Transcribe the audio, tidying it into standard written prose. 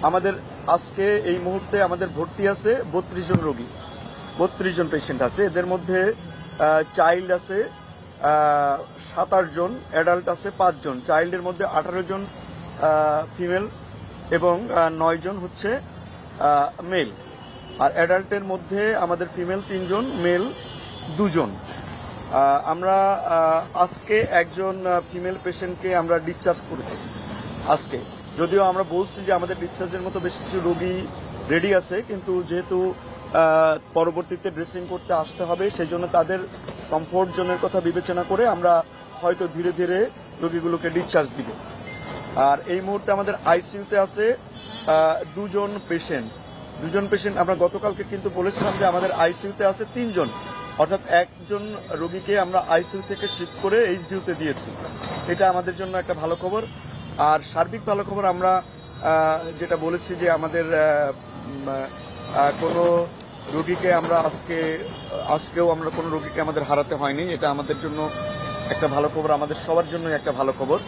আমাদের আজকে এই মুহূর্তে আমাদের ভর্তি আছে 32 জন রোগী, 32 জন পেশেন্ট আছে। এদের মধ্যে চাইল্ড আছে 27 জন, অ্যাডাল্ট আছে 5 জন। চাইল্ডের মধ্যে 18 জন ফিমেল এবং 9 জন হচ্ছে মেল। আর অ্যাডাল্টের মধ্যে আমাদের ফিমেল 3 জন, মেল 2 জন। আমরা আজকে একজন ফিমেল পেশেন্টকে আমরা ডিসচার্জ করেছি আজকে, যদিও আমরা বলছি যে আমাদের ডিসচার্জের মতো বেশ কিছু রোগী রেডি আছে, কিন্তু যেহেতু পরবর্তীতে ড্রেসিং করতে আসতে হবে সেই জন্য তাদের কমফোর্ট জোনের কথা বিবেচনা করে আমরা হয়তো ধীরে ধীরে রোগীগুলোকে ডিসচার্জ দিব। আর এই মুহূর্তে আমাদের আইসিইউতে আছে 2 জন পেশেন্ট। আমরা গতকালকে কিন্তু বলেছিলাম যে আমাদের আইসিইউতে আছে 3 জন, অর্থাৎ একজন রোগীকে আমরা আইসিইউ থেকে শিফট করে এইচডিইউতে দিয়েছি। এটা আমাদের জন্য একটা ভালো খবর। আর সার্বিক ভালো খবর আমরা যেটা বলেছি যে আমাদের কোনো রোগীকে আমরা আজকেও আমরা কোনো রোগীকে আমাদের হারাতে হয়নি। এটা আমাদের জন্য একটা ভালো খবর, আমাদের সবার জন্যই একটা ভালো খবর।